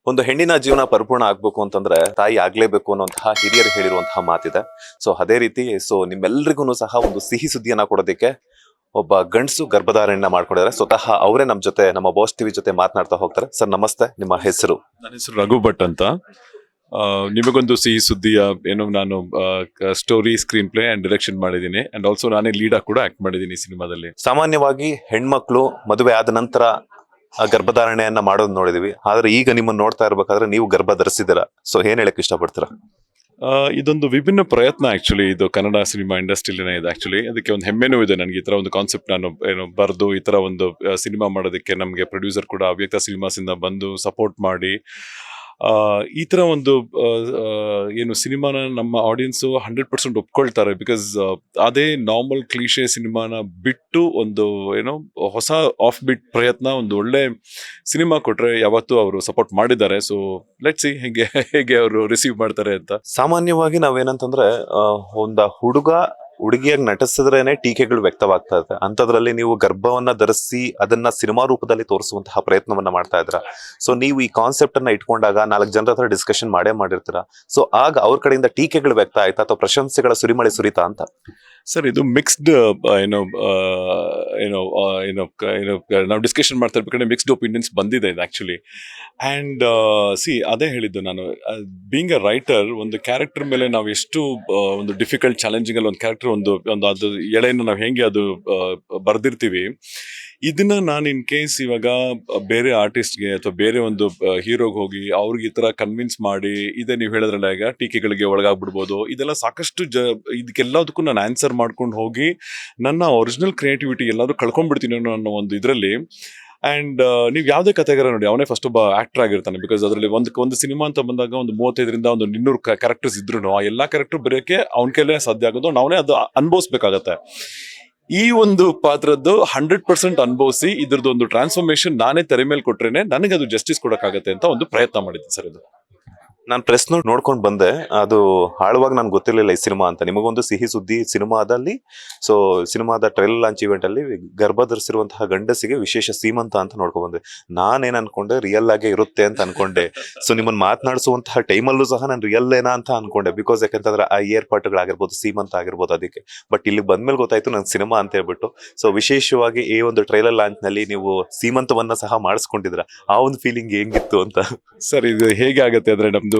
ಒಂದು ಹೆಣ್ಣಿನ ಜೀವನ ಪರಿಪೂರ್ಣ ಆಗ್ಬೇಕು ಅಂತಂದ್ರೆ ತಾಯಿ ಆಗ್ಲೇಬೇಕು ಅನ್ನುವಂತಹ ಹಿರಿಯರು ಹೇಳಿರುವಂತಹ ಮಾತಿದೆ. ಸೊ ಅದೇ ರೀತಿ ನಿಮ್ಮೆಲ್ರಿಗೂ ಸಹ ಒಂದು ಸಿಹಿ ಸುದ್ದಿಯನ್ನ ಕೊಡೋದಕ್ಕೆ ಒಬ್ಬ ಗಂಡಸು ಗರ್ಭಧಾರಣೆಯನ್ನ ಮಾಡ್ಕೊಂಡಿದ್ದಾರೆ. ಸ್ವತಃ ಅವರೇ ನಮ್ಮ ಜೊತೆ, ನಮ್ಮ ಬಾಸ್ ಟಿವಿ ಜೊತೆ ಮಾತನಾಡ್ತಾ ಹೋಗ್ತಾರೆ. ಸರ್ ನಮಸ್ತೆ, ನಿಮ್ಮ ಹೆಸರು? ನನ್ನ ಹೆಸರು ರಘು ಭಟ್ ಅಂತ. ನಿಮಗೊಂದು ಸಿಹಿ ಸುದ್ದಿಯ ಏನು, ನಾನು story, screen play and direction ಮಾಡಿದ್ದೀನಿ ಅಂಡ್ ಆಲ್ಸೋ ನಾನೇ ಲೀಡ್ ಆಗಿ ಕೂಡ ಆಕ್ಟ್ ಮಾಡಿದ್ದೀನಿ ಈ ಸಿನಿಮಾದಲ್ಲಿ. ಸಾಮಾನ್ಯವಾಗಿ ಹೆಣ್ಮಕ್ಳು ಮದುವೆ ಆದ ನಂತರ ಗರ್ಭಧಾರಣೆಯನ್ನ ಮಾಡೋದು ನೋಡಿದೀವಿ, ಆದ್ರೆ ಈಗ ನಿಮ್ಮನ್ನ ನೋಡ್ತಾ ಇರ್ಬೇಕಾದ್ರೆ ನೀವು ಗರ್ಭ ಧರಿಸಿದ್ದೀರಾ. ಸೊ ಏನ್ ಹೇಳಕ್ ಇಷ್ಟಪಡ್ತೀರಾ? ಇದೊಂದು ವಿಭಿನ್ನ ಪ್ರಯತ್ನ ಆಕ್ಚುಲಿ. ಇದು ಕನ್ನಡ ಸಿನಿಮಾ ಇಂಡಸ್ಟ್ರಿಲಿನೇ ಇದೆ ಆಕ್ಚುಲಿ. ಅದಕ್ಕೆ ಒಂದು ಹೆಮ್ಮೆನೂ ಇದೆ ನನಗೆ. ಈ ತರ ಒಂದು ಕಾನ್ಸೆಪ್ಟ್ ನಾನು ಬರೆದು ಈ ತರ ಒಂದು ಸಿನಿಮಾ ಮಾಡೋದಕ್ಕೆ ನಮಗೆ ಪ್ರೊಡ್ಯೂಸರ್ ಕೂಡ ಅವ್ಯಕ್ತ ಸಿನಿಮಾಸ್ ಇಂದ ಬಂದು ಸಪೋರ್ಟ್ ಮಾಡಿ ಈ ತರ ಒಂದು ಏನು ಸಿನಿಮಾನ ನಮ್ಮ ಆಡಿಯನ್ಸ್ 100% ಒಪ್ಕೊಳ್ತಾರೆ. ಬಿಕಾಸ್ ಅದೇ ನಾರ್ಮಲ್ ಕ್ಲೀಶೆ ಸಿನಿಮಾನ ಬಿಟ್ಟು ಒಂದು ಹೊಸ ಆಫ್ ಬಿಟ್ ಪ್ರಯತ್ನ, ಒಂದು ಒಳ್ಳೆ ಸಿನಿಮಾ ಕೊಟ್ರೆ ಯಾವತ್ತೂ ಅವರು ಸಪೋರ್ಟ್ ಮಾಡಿದ್ದಾರೆ. ಸೊ ಲೆಟ್ಸ್ ಸಿ ಹೇಗೆ ಅವರು ರಿಸೀವ್ ಮಾಡ್ತಾರೆ ಅಂತ. ಸಾಮಾನ್ಯವಾಗಿ ನಾವೇನಂತಂದ್ರೆ ಒಂದು ಹುಡುಗಿಯಾಗಿ ನಟಿಸಿದ್ರೇನೆ ಟೀಕೆಗಳು ವ್ಯಕ್ತವಾಗ್ತಾ ಇದೆ. ಅಂತದ್ರಲ್ಲಿ ನೀವು ಗರ್ಭವನ್ನ ಧರಿಸಿ ಅದನ್ನ ಸಿನಿಮಾ ರೂಪದಲ್ಲಿ ತೋರಿಸುವಂತಹ ಪ್ರಯತ್ನವನ್ನ ಮಾಡ್ತಾ ಇದ್ರ. ಸೊ ನೀವು ಈ ಕಾನ್ಸೆಪ್ಟ್ ಅನ್ನ ಇಟ್ಕೊಂಡಾಗ 4 ಜನರ ಹತ್ರ ಡಿಸ್ಕಷನ್ ಮಾಡಿರ್ತೀರಾ. ಸೊ ಆಗ ಅವ್ರ ಕಡೆಯಿಂದ ಟೀಕೆಗಳು ವ್ಯಕ್ತ ಆಯ್ತಾ ಅಥವಾ ಪ್ರಶಂಸೆಗಳ ಸುರಿಮಳೆ ಸುರಿತಾ ಅಂತ? ಸರ್, ಇದು ಮಿಕ್ಸ್ಡ್ ನಾವು ಡಿಸ್ಕಷನ್ ಮಾಡ್ತಾ ಇರ್ಬೇಕಾದ್ರೆ ಮಿಕ್ಸ್ಡ್ ಒಪಿನಿಯನ್ಸ್ ಬಂದಿದೆ ಇದು ಆಕ್ಚುಲಿ. ಅಂಡ್ ಅದೇ ಹೇಳಿದ್ದು ನಾನು, ಬೀಂಗ್ ಅ ರೈಟರ್, ಒಂದು ಕ್ಯಾರೆಕ್ಟರ್ ಮೇಲೆ ನಾವು ಎಷ್ಟು ಒಂದು ಡಿಫಿಕಲ್ಟ್ ಚಾಲೆಂಜಿಂಗ್ ಅಲ್ಲಿ ಒಂದು ಕ್ಯಾರೆಕ್ಟರ್ ಒಂದು ಅದು ಎಳೆಯನ್ನು ನಾವು ಹೆಂಗೆ ಅದು ಬರ್ದಿರ್ತೀವಿ, ಇದನ್ನ ನಾನು ಇನ್ ಕೇಸ್ ಇವಾಗ ಬೇರೆ ಆರ್ಟಿಸ್ಟ್ಗೆ ಅಥವಾ ಬೇರೆ ಒಂದು ಹೀರೋಗೆ ಹೋಗಿ ಅವ್ರಿಗೆ ಈ ತರ ಕನ್ವಿನ್ಸ್ ಮಾಡಿ, ಇದೇ ನೀವು ಹೇಳಿದ್ರಲ್ಲ ಈಗ ಟೀಕೆಗಳಿಗೆ ಒಳಗಾಗ್ಬಿಡ್ಬೋದು, ಇದೆಲ್ಲ ಸಾಕಷ್ಟು ಇದಕ್ಕೆಲ್ಲದಕ್ಕೂ ನಾನು ಆನ್ಸರ್ ಮಾಡ್ಕೊಂಡು ಹೋಗಿ ನನ್ನ ಒರಿಜಿನಲ್ ಕ್ರಿಯೇಟಿವಿಟಿ ಎಲ್ಲಾದ್ರೂ ಕಳ್ಕೊಂಡ್ಬಿಡ್ತೀನಿ ಅನ್ನೋ ಒಂದು ಇದರಲ್ಲಿ. ಅಂಡ್ ನೀವು ಯಾವುದೇ ಕಥೆಗಾರ ನೋಡಿ, ಅವನೇ ಫಸ್ಟ್ ಒಬ್ಬ ಆಕ್ಟರ್ ಆಗಿರ್ತಾನೆ. ಬಿಕಾಸ್ ಅದರಲ್ಲಿ ಒಂದು ಸಿನಿಮಾ ಅಂತ ಬಂದಾಗ ಒಂದು 35ರಿಂದ ಒಂದು 200 ಕ್ಯಾರೆಕ್ಟರ್ಸ್ ಇದ್ರು ಆ ಎಲ್ಲಾ ಕ್ಯಾರೆಕ್ಟರ್ ಬರೆಯೋಕೆ ಅವ್ನ ಕೈಲೇ ಸಾಧ್ಯ ಆಗೋದು, ಅವನೇ ಅದು ಅನುಭವಿಸ್ಬೇಕಾಗತ್ತೆ. ಈ ಒಂದು ಪಾತ್ರದ್ದು 100% ಅನುಭವಿಸಿ ಇದ್ರದ್ದು ಒಂದು ಟ್ರಾನ್ಸ್ಫಾರ್ಮೇಶನ್ ನಾನೇ ತೆರೆ ಮೇಲೆ ಕೊಟ್ರೇನೆ ನನಗೆ ಅದು ಜಸ್ಟಿಸ್ ಕೊಡಕ್ಕಾಗತ್ತೆ ಅಂತ ಒಂದು ಪ್ರಯತ್ನ ಮಾಡಿದ್ದೆ ಸರ್. ಇದು ನಾನು ಪ್ರೆಸ್ ನೋಡ್ಕೊಂಡು ಬಂದೆ, ಅದು ಆಳವಾಗಿ ನನ್ಗೆ ಗೊತ್ತಿರಲಿಲ್ಲ ಈ ಸಿನಿಮಾ ಅಂತ. ನಿಮಗೊಂದು ಸಿಹಿ ಸುದ್ದಿ ಸಿನಿಮಾದಲ್ಲಿ, ಸೊ ಸಿನಿಮಾದ ಟ್ರೈಲರ್ ಲಾಂಚ್ ಇವೆಂಟ್ ಅಲ್ಲಿ ಗರ್ಭ ಧರಿಸಿರುವಂತಹ ಗಂಡಸಿಗೆ ವಿಶೇಷ ಸೀಮಂತ ಅಂತ ನೋಡ್ಕೊಂಡ್ ಬಂದೆ. ನಾನೇನ್ ಅನ್ಕೊಂಡೆ ರಿಯಲ್ ಆಗೇ ಇರುತ್ತೆ ಅಂತ ಅನ್ಕೊಂಡೆ. ಸೊ ನಿಮ್ಮನ್ನ ಮಾತನಾಡಿಸುವಂತಹ ಟೈಮಲ್ಲೂ ಸಹ ನಾನು ರಿಯಲ್ ಏನಾ ಅಂತ ಅನ್ಕೊಂಡೆ. ಬಿಕಾಸ್ ಯಾಕಂತಂದ್ರೆ ಆ ಏರ್ಪಾಟ್ಗಳಾಗಿರ್ಬೋದು, ಸೀಮಂತ ಆಗಿರ್ಬೋದು ಅದಕ್ಕೆ. ಬಟ್ ಇಲ್ಲಿ ಬಂದ್ಮೇಲೆ ಗೊತ್ತಾಯ್ತು ನನ್ ಸಿನಿಮಾ ಅಂತ ಹೇಳ್ಬಿಟ್ಟು. ಸೊ ವಿಶೇಷವಾಗಿ ಈ ಒಂದು ಟ್ರೈಲರ್ ಲಾಂಚ್ ನಲ್ಲಿ ನೀವು ಸೀಮಂತವನ್ನ ಸಹ ಮಾಡಿಸ್ಕೊಂಡಿದ್ರ, ಆ ಒಂದು ಫೀಲಿಂಗ್ ಹೆಂಗಿತ್ತು ಅಂತ? ಸರ್, ಇದು ಹೇಗೆ ಆಗತ್ತೆ ಅಂದ್ರೆ, ನಮ್ದು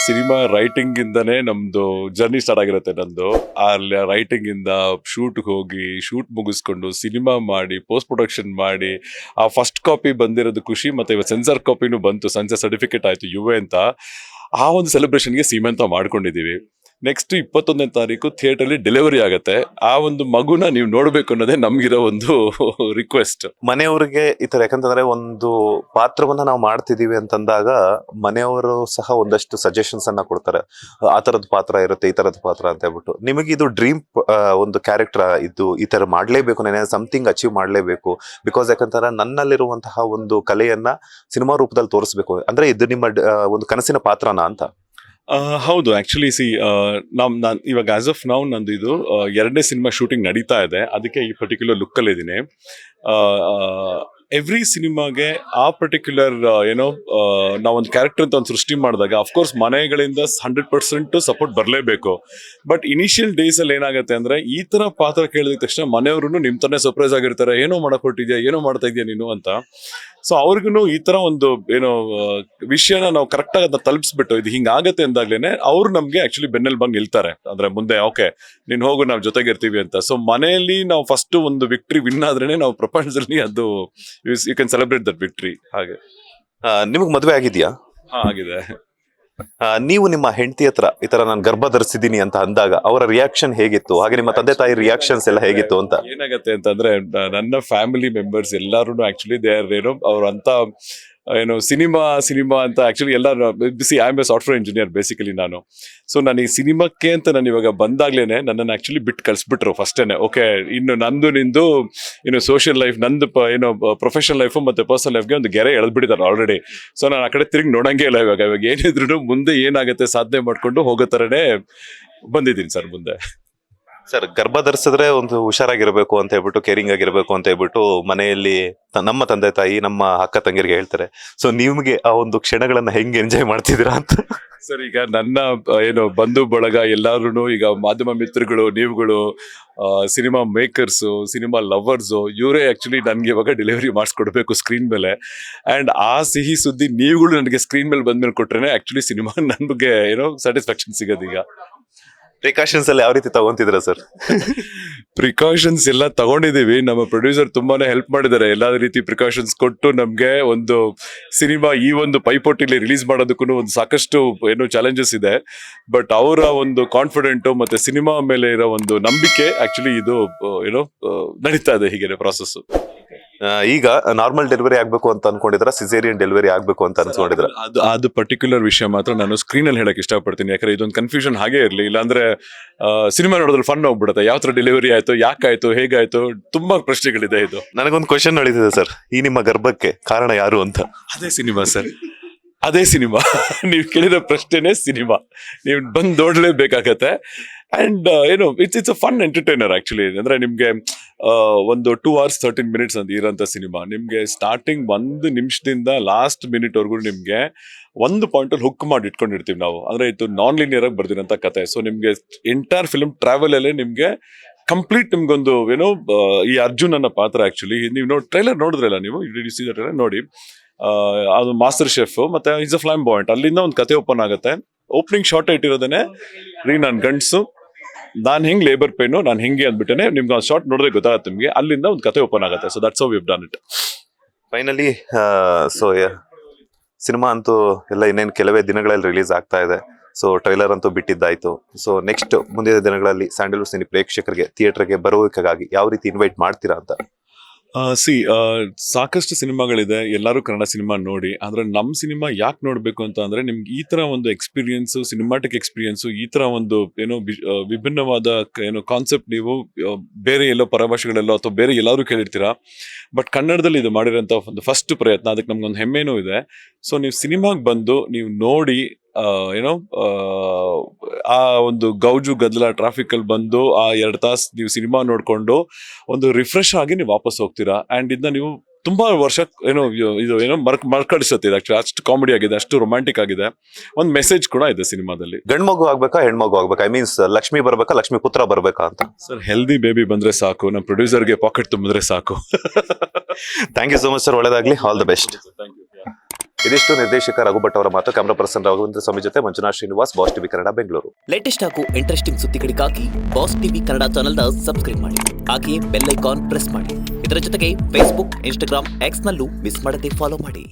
ಸಿನಿಮಾ ರೈಟಿಂಗ್ ಇಂದಾನೇ ನಮ್ದು ಜರ್ನಿ ಸ್ಟಾರ್ಟ್ ಆಗಿರುತ್ತೆ. ನಂದು ಅಲ್ಲಿ ರೈಟಿಂಗ್ ಇಂದ ಶೂಟ್ ಹೋಗಿ, ಶೂಟ್ ಮುಗಿಸ್ಕೊಂಡು ಸಿನಿಮಾ ಮಾಡಿ, ಪೋಸ್ಟ್ ಪ್ರೊಡಕ್ಷನ್ ಮಾಡಿ, ಆ ಫಸ್ಟ್ ಕಾಪಿ ಬಂದಿರೋದು ಖುಷಿ. ಮತ್ತೆ ಸೆನ್ಸರ್ ಕಾಪಿನೂ ಬಂತು, ಸೆನ್ಸರ್ ಸರ್ಟಿಫಿಕೇಟ್ ಆಯ್ತು UA ಅಂತ. ಆ ಒಂದು ಸೆಲೆಬ್ರೇಷನ್ಗೆ ಸೀಮಂತ ಮಾಡ್ಕೊಂಡಿದೀವಿ. ನೆಕ್ಸ್ಟ್ 21ನೇ ತಾರೀಕು ಥಿಯೇಟರ್ ಡೆಲಿವರಿ ಆಗತ್ತೆ. ಆ ಒಂದು ಮಗುನ ನೀವು ನೋಡ್ಬೇಕು ಅನ್ನೋದೇ ನಮ್ಗಿರೋ ಒಂದು ರಿಕ್ವೆಸ್ಟ್. ಮನೆಯವ್ರಿಗೆ ಈ ತರ, ಯಾಕಂತಂದ್ರೆ ಒಂದು ಪಾತ್ರವನ್ನ ನಾವು ಮಾಡ್ತಿದೀವಿ ಅಂತಂದಾಗ ಮನೆಯವರು ಸಹ ಒಂದಷ್ಟು ಸಜೆಷನ್ಸ್ ಅನ್ನ ಕೊಡ್ತಾರೆ. ಆ ತರದ ಪಾತ್ರ ಇರುತ್ತೆ, ಈ ತರದ ಪಾತ್ರ ಅಂತ ಹೇಳ್ಬಿಟ್ಟು. ನಿಮಗೆ ಇದು ಡ್ರೀಮ್ ಒಂದು ಕ್ಯಾರೆಕ್ಟರ್ ಇದ್ದು ಈ ತರ ಮಾಡ್ಲೇಬೇಕು, ನಾನು ಸಮಥಿಂಗ್ ಅಚೀವ್ ಮಾಡ್ಲೇಬೇಕು, ಬಿಕಾಸ್ ಯಾಕಂತಂದ್ರೆ ನನ್ನಲ್ಲಿರುವಂತಹ ಒಂದು ಕಲೆಯನ್ನ ಸಿನಿಮಾ ರೂಪದಲ್ಲಿ ತೋರಿಸ್ಬೇಕು ಅಂದ್ರೆ ಇದು ನಿಮ್ಮ ಒಂದು ಕನಸಿನ ಪಾತ್ರನಾ ಅಂತ? ಹೌದು, ಆಕ್ಚುಲಿ ನಾನು ಇವಾಗ ಆಸ್ ಆಫ್ ನೌ ನಂದು ಇದು 2ನೇ ಸಿನಿಮಾ ಶೂಟಿಂಗ್ ನಡೀತಾ ಇದೆ. ಅದಕ್ಕೆ ಈ ಪರ್ಟಿಕ್ಯುಲರ್ ಲುಕ್ ಅಲ್ಲಿ ಇದ್ದೀನಿ. ಎವ್ರಿ ಸಿನಿಮಾಗೆ ಆ ಪರ್ಟಿಕ್ಯುಲರ್ ನಾವೊಂದು ಕ್ಯಾರೆಕ್ಟರ್ ಅಂತ ಒಂದು ಸೃಷ್ಟಿ ಮಾಡಿದಾಗ ಅಫ್ಕೋರ್ಸ್ ಮನೆಗಳಿಂದ 100% ಸಪೋರ್ಟ್ ಬರಲೇಬೇಕು. ಬಟ್ ಇನಿಷಿಯಲ್ ಡೇಸ್ ಅಲ್ಲಿ ಏನಾಗುತ್ತೆ ಅಂದ್ರೆ, ಈ ತರ ಪಾತ್ರ ಕೇಳಿದ ತಕ್ಷಣ ಮನೆಯವರು ನಿಮ್ ತಾನೇ ಸರ್ಪ್ರೈಸ್ ಆಗಿರ್ತಾರೆ, ಏನೋ ಮಾಡಕ್ ಹೊಟ್ಟಿದ್ಯಾ, ಏನೋ ಮಾಡ್ತಾ ಇದೀಯ ನೀನು ಅಂತ. ಸೊ ಅವ್ರಿಗೂ ಈ ತರ ಒಂದು ವಿಷಯನ ನಾವು ಕರೆಕ್ಟ್ ಆಗಿ ಅದನ್ನ ತಲುಪಿಸ್ಬಿಟ್ಟು ಇದು ಹಿಂಗಾಗತ್ತೆ ಅಂದಾಗ್ಲೇನೆ ಅವ್ರು ನಮ್ಗೆ ಆಕ್ಚುಲಿ ಬೆನ್ನೆಲ್ ಬಂದು ನಿಲ್ತಾರೆ. ಅಂದ್ರೆ ಮುಂದೆ ಓಕೆ ನೀನ್ ಹೋಗು, ನಾವ್ ಜೊತೆಗಿರ್ತೀವಿ ಅಂತ. ಸೊ ಮನೆಯಲ್ಲಿ ನಾವು ಫಸ್ಟ್ ಒಂದು ವಿಕ್ಟ್ರಿ ವಿನ್ ಆದ್ರೇನೆ ನಾವು ಪ್ರಪಂಚದಲ್ಲಿ ಅದು you can celebrate that victory. ಹಾಗೆ ನಿಮಗ್ ಮದ್ವೆ ಆಗಿದ್ಯಾ? ಆಗಿದೆ. ನೀವು ನಿಮ್ಮ ಹೆಂಡತಿ ಹತ್ರ ಈ ತರ ನಾನು ಗರ್ಭ ಧರಿಸಿದೀನಿ ಅಂತ ಅಂದಾಗ ಅವರ ರಿಯಾಕ್ಷನ್ ಹೇಗಿತ್ತು, ಹಾಗೆ ನಿಮ್ಮ ತಂದೆ ತಾಯಿ ರಿಯಾಕ್ಷನ್ಸ್ ಎಲ್ಲ ಹೇಗಿತ್ತು ಅಂತ? ಏನಾಗತ್ತೆ ಅಂತಂದ್ರೆ, ನನ್ನ ಫ್ಯಾಮಿಲಿ ಮೆಂಬರ್ಸ್ ಎಲ್ಲಾರು ಆಕ್ಚುಲಿ ದೇ ಆರ್ ಅವ್ರಂತ ಸಿನಿಮಾ ಅಂತ ಆಕ್ಚುಲಿ ಎಲ್ಲ I am A software engineer basically ನಾನು. ಸೊ ನಾನು ಈ ಸಿನಿಮಾಕ್ಕೆ ಅಂತ ನಾನು ಇವಾಗ ಬಂದಾಗ್ಲೇನೆ ನನ್ನನ್ನು ಆಕ್ಚುಲಿ ಬಿಟ್ಟು ಕಳ್ಸಿಬಿಟ್ರು ಫಸ್ಟೇನೆ. ಓಕೆ, ಇನ್ನು ನಂದು ನಿಂದು ಸೋಷಿಯಲ್ ಲೈಫ್, ನಂದು ಪ್ರೊಫೆಷನಲ್ ಲೈಫ್ ಮತ್ತೆ ಪರ್ಸನಲ್ ಲೈಫ್ಗೆ ಒಂದು ಗೆರೆ ಎಳೆದ್ಬಿಟ್ಟಿದ್ದಾರೆ ಆಲ್ರೆಡಿ. ಸೊ ನಾನು ಆ ಕಡೆ ತಿರುಗಿ ನೋಡಂಗೆ ಇಲ್ಲ. ಇವಾಗ ಏನಿದ್ರು ಮುಂದೆ ಏನಾಗುತ್ತೆ ಸಾಧನೆ ಮಾಡ್ಕೊಂಡು ಹೋಗೋ ಥರನೇ ಬಂದಿದ್ದೀನಿ ಸರ್ ಮುಂದೆ. ಸರ್ ಗರ್ಭ ಧರಿಸಿದ್ರೆ ಒಂದು ಹುಷಾರಾಗಿರ್ಬೇಕು ಅಂತ ಹೇಳ್ಬಿಟ್ಟು ಕೇರಿಂಗ್ ಆಗಿರ್ಬೇಕು ಅಂತ ಹೇಳ್ಬಿಟ್ಟು ಮನೆಯಲ್ಲಿ ನಮ್ಮ ತಂದೆ ತಾಯಿ ನಮ್ಮ ಅಕ್ಕ ತಂಗಿರಿಗೆ ಹೇಳ್ತಾರೆ. ಸೊ ನಿಮ್ಗೆ ಆ ಒಂದು ಕ್ಷಣಗಳನ್ನ ಹೆಂಗ್ ಎಂಜಾಯ್ ಮಾಡ್ತಿದ್ದೀರಾ ಅಂತ. ಸರ್ ಈಗ ನನ್ನ ಏನು ಬಂಧು ಬಳಗ ಎಲ್ಲಾರು ಈಗ ಮಾಧ್ಯಮ ಮಿತ್ರಗಳು, ನೀವುಗಳು, ಸಿನಿಮಾ ಮೇಕರ್ಸು, ಸಿನಿಮಾ ಲವರ್ಸು, ಇವರೇ ಆಕ್ಚುಲಿ ನನ್ಗೆ ಇವಾಗ ಡೆಲಿವರಿ ಮಾಡಿಸ್ಕೊಡ್ಬೇಕು ಸ್ಕ್ರೀನ್ ಮೇಲೆ. ಅಂಡ್ ಆ ಸಿಹಿ ಸುದ್ದಿ ನೀವುಗಳು ನನಗೆ ಸ್ಕ್ರೀನ್ ಮೇಲೆ ಬಂದ್ಮೇಲೆ ಕೊಟ್ರೇನೆ ಆಕ್ಚುಲಿ ಸಿನಿಮಾ ನನ್ಗೆ ಏನೋ ಸ್ಯಾಟಿಸ್ಫ್ಯಾಕ್ಷನ್ ಸಿಗೋದೀಗ. ಪ್ರಿಕಾಷನ್ಸ್ ಎಲ್ಲ ಯಾವ ರೀತಿ ತಗೊಂತಿದ್ದೀರಾ ಸರ್? ಪ್ರಿಕಾಷನ್ಸ್ ಎಲ್ಲ ತಗೊಂಡಿದೀವಿ. ನಮ್ಮ ಪ್ರೊಡ್ಯೂಸರ್ ತುಂಬಾನೇ ಹೆಲ್ಪ್ ಮಾಡಿದ್ದಾರೆ. ಎಲ್ಲಾ ರೀತಿ ಪ್ರಿಕಾಷನ್ಸ್ ಕೊಟ್ಟು ನಮ್ಗೆ ಒಂದು ಸಿನಿಮಾ ಈ ಒಂದು ಪೈಪೋಟಿಲಿ ರಿಲೀಸ್ ಮಾಡೋದಕ್ಕೂ ಒಂದು ಸಾಕಷ್ಟು ಏನು ಚಾಲೆಂಜಸ್ ಇದೆ. ಬಟ್ ಅವರ ಒಂದು ಕಾನ್ಫಿಡೆಂಟ್ ಮತ್ತೆ ಸಿನಿಮಾ ಮೇಲೆ ಇರೋ ಒಂದು ನಂಬಿಕೆ ಆಕ್ಚುಲಿ ಇದು ಏನೋ ನಡೀತಾ ಇದೆ ಹೀಗೆ ಪ್ರಾಸೆಸ್. ಈಗ ನಾರ್ಮಲ್ ಡೆಲಿವರಿ ಆಗ್ಬೇಕು ಅಂತ ಅನ್ಕೊಂಡಿದ್ರ, ಸಿಸೇರಿಯನ್ ಡೆಲಿವರಿ ಆಗ್ಬೇಕು ಅಂತ ಅನ್ಕೊಂಡಿದ್ರ? ಅದು ಪರ್ಟಿಕ್ಯುಲರ್ ವಿಷಯ ಮಾತ್ರ ನಾನು ಸ್ಕ್ರೀನ್ ಅಲ್ಲಿ ಹೇಳಕ್ ಇಷ್ಟಪಡ್ತೀನಿ. ಯಾಕಂದ್ರೆ ಇದೊಂದು ಕನ್ಫ್ಯೂಷನ್ ಹಾಗೆ ಇರ್ಲಿ, ಇಲ್ಲಾಂದ್ರೆ ಸಿನಿಮಾ ನೋಡೋದ್ರಲ್ಲಿ ಫನ್ ಹೋಗ್ಬಿಡುತ್ತೆ. ಯಾವ ತರ ಡೆಲಿವರಿ ಆಯ್ತು, ಯಾಕಾಯ್ತು, ಹೇಗಾಯ್ತು, ತುಂಬಾ ಪ್ರಶ್ನೆಗಳಿದೆ. ಇದು ನನಗೊಂದು ಕ್ವಶನ್ ನಡೀತಿದೆ ಸರ್, ಈ ನಿಮ್ಮ ಗರ್ಭಕ್ಕೆ ಕಾರಣ ಯಾರು ಅಂತ. ಅದೇ ಸಿನಿಮಾ ಸರ್, ಅದೇ ಸಿನಿಮಾ. ನೀವು ಕೇಳಿರೋ ಪ್ರಶ್ನೆನೇ ಸಿನಿಮಾ. ನೀವು ಬಂದು ನೋಡ್ಲೇಬೇಕಾಗತ್ತೆ. ಅಂಡ್ ಏನು it's a fun entertainer actually. ಅಂದ್ರೆ ನಿಮ್ಗೆ ಒಂದು 2 hours 13 minutes ಅಂತ ಇರೋಂಥ ಸಿನಿಮಾ ನಿಮ್ಗೆ ಸ್ಟಾರ್ಟಿಂಗ್ 1 ನಿಮಿಷದಿಂದ ಲಾಸ್ಟ್ ಮಿನಿಟ್ ವರ್ಗು ನಿಮ್ಗೆ ಒಂದು ಪಾಯಿಂಟ್ ಅಲ್ಲಿ ಹುಕ್ ಮಾಡಿ ಇಟ್ಕೊಂಡಿರ್ತೀವಿ ನಾವು. ಅಂದ್ರೆ ಇದು ನಾನ್ ಲೀನಿಯರ್ ಆಗಿ ಬರ್ದಿರೋಂಥ ಕತೆ. ಸೊ ನಿಮ್ಗೆ ಎಂಟೈರ್ ಫಿಲ್ಮ್ ಟ್ರಾವೆಲ್ ಅಲ್ಲೇ ನಿಮ್ಗೆ ಕಂಪ್ಲೀಟ್ ನಿಮ್ಗೊಂದು ಏನೋ ಈ ಅರ್ಜುನ್ ಅನ್ನೋ ಪಾತ್ರ ಆಕ್ಚುಲಿ ನೀವು ಟ್ರೈಲರ್ ನೋಡಿದ್ರಲ್ಲ, ನೀವು ಟ್ರೈಲರ್ ನೋಡಿ. ಅದು ಮಾಸ್ಟರ್ ಶೆಫ್ ಮತ್ತೆ ಇಸ್ ಅ ಫ್ಲಾಮ್ ಬಾಯಿಂಟ್. ಅಲ್ಲಿಂದ ಒಂದು ಕತೆ ಓಪನ್ ಆಗುತ್ತೆ. ಓಪನಿಂಗ್ ಶಾರ್ಟ್ ಇಟ್ಟಿರೋದೇನೆ ನಾನ್ ಗಂಡ್ಸು, ನಾನ್ ಹೆಂಗ್ ಲೇಬರ್ ಪೇನು, ನಾನ್ ಹೆಂಗೆ ಅಂದ್ಬಿಟ್ಟೆ ನಿಮ್ಗೆ ಶಾರ್ಟ್ ನೋಡಿದ್ರೆ ಗೊತ್ತಾಗುತ್ತೆ ನಿಮ್ಗೆ. ಅಲ್ಲಿಂದ ಒಂದು ಕತೆ ಓಪನ್ ಆಗುತ್ತೆ. So that's how we have done it. Finally so cinema ಅಂತೂ ಎಲ್ಲ ಇನ್ನೇನು ಕೆಲವೇ ದಿನಗಳಲ್ಲಿ ರಿಲೀಸ್ ಆಗ್ತಾ ಇದೆ. ಸೊ ಟ್ರೈಲರ್ ಅಂತೂ ಬಿಟ್ಟಿದ್ದಾಯ್ತು. ಸೊ ನೆಕ್ಸ್ಟ್ ಮುಂದಿನ ದಿನಗಳಲ್ಲಿ ಸ್ಯಾಂಡಲ್ವುಡ್ ಸಿನಿ ಪ್ರೇಕ್ಷಕರಿಗೆ ಥಿಯೇಟರ್ಗೆ ಬರುವಿಕೆಗಾಗಿ ಯಾವ ರೀತಿ ಇನ್ವೈಟ್ ಮಾಡ್ತೀರಾ ಅಂತ? ಸಾಕಷ್ಟು ಸಿನಿಮಾಗಳಿದೆ, ಎಲ್ಲರೂ ಕನ್ನಡ ಸಿನಿಮಾ ನೋಡಿ. ಆದ್ರೆ ನಮ್ಮ ಸಿನಿಮಾ ಯಾಕೆ ನೋಡ್ಬೇಕು ಅಂತ ಅಂದ್ರೆ ನಿಮ್ಗೆ ಈ ತರ ಒಂದು ಎಕ್ಸ್ಪೀರಿಯನ್ಸ್, ಸಿನಿಮಾಟಿಕ್ ಎಕ್ಸ್ಪೀರಿಯನ್ಸ್, ಈ ತರ ಒಂದು ಏನೋ ವಿಭಿನ್ನವಾದ ಏನೋ ಕಾನ್ಸೆಪ್ಟ್ ನೀವು ಬೇರೆ ಎಲ್ಲೋ ಪರಭಾಷೆಗಳಲ್ಲೋ ಅಥವಾ ಬೇರೆ ಎಲ್ಲರೂ ಕೇಳಿರ್ತೀರಾ. ಬಟ್ ಕನ್ನಡದಲ್ಲಿ ಇದು ಮಾಡಿರೋಂಥ ಒಂದು ಫಸ್ಟ್ ಪ್ರಯತ್ನ, ಅದಕ್ಕೆ ನಮ್ಗೊಂದು ಹೆಮ್ಮೆನೂ ಇದೆ. ಸೊ ನೀವು ಸಿನಿಮಾಗೆ ಬಂದು ನೀವು ನೋಡಿ ಏನೋ ಆ ಒಂದು ಗೌಜು ಗದ್ದಲ ಟ್ರಾಫಿಕ್ ಅಲ್ಲಿ ಬಂದು ಆ 2 ತಾಸು ನೀವು ಸಿನಿಮಾ ನೋಡ್ಕೊಂಡು ಒಂದು ರಿಫ್ರೆಶ್ ಆಗಿ ನೀವು ವಾಪಸ್ ಹೋಗ್ತೀರಾ. ಅಂಡ್ ಇದನ್ನ ನೀವು ತುಂಬಾ ವರ್ಷ ಏನೋ ಇದು ಏನೋ ಮರ್ಕಳಿಸುತ್ತೆ. ಆಕ್ಚುಲಿ ಅಷ್ಟು ಕಾಮಿಡಿ ಆಗಿದೆ, ಅಷ್ಟು ರೊಮ್ಯಾಂಟಿಕ್ ಆಗಿದೆ. ಒಂದು ಮೆಸೇಜ್ ಕೂಡ ಇದೆ ಸಿನಿಮಾದಲ್ಲಿ. ಗಂಡ್ ಮಗು ಆಗ್ಬೇಕಾ, ಹೆಣ್ಮಗು ಆಗ್ಬೇಕಾ? ಐ ಮೀನ್ಸ್ ಲಕ್ಷ್ಮಿ ಬರ್ಬೇಕಾ, ಲಕ್ಷ್ಮಿ ಪುತ್ರ ಬರ್ಬೇಕಾ ಅಂತ? ಸರ್ ಹೆಲ್ದಿ ಬೇಬಿ ಬಂದ್ರೆ ಸಾಕು, ನಮ್ಮ ಪ್ರೊಡ್ಯೂಸರ್ಗೆ ಪಾಕೆಟ್ ತುಂಬಿದ್ರೆ ಸಾಕು. Thank you so much sir, ಒಳ್ಳೆದಾಗ್ಲಿ, ಆಲ್ ದ ಬೆಸ್ಟ್. ಇದಿಷ್ಟು ನಿರ್ದೇಶಕ ರಘು ಭಟ್ ಅವರ ಮಾತು. ಕ್ಯಾಮರಾ ಪರ್ಸನ್ ರಾಘವೇಂದ್ರ ಸ್ವಾಮಿ ಜೊತೆ Manjunath Srinivas, boss TV Kannada, Bengaluru. Latest ಹಾಗೂ ಇಂಟ್ರೆಸ್ಟಿಂಗ್ ಸುದ್ದಿಗಳಿಗಾಗಿ ಬಾಸ್ ಟಿವಿ ಕನ್ನಡ ಚಾನೆಲ್ನ ಸಬ್ಸ್ಕ್ರೈಬ್ ಮಾಡಿ. ಹಾಗೆಯೇ ಬೆಲ್ ಐಕಾನ್ ಪ್ರೆಸ್ ಮಾಡಿ. ಇದರ ಜೊತೆಗೆ ಫೇಸ್ಬುಕ್, ಇನ್ಸ್ಟಾಗ್ರಾಮ್, ಎಕ್ಸ್ ನಲ್ಲೂ ಮಿಸ್ ಮಾಡದೆ ಫಾಲೋ ಮಾಡಿ.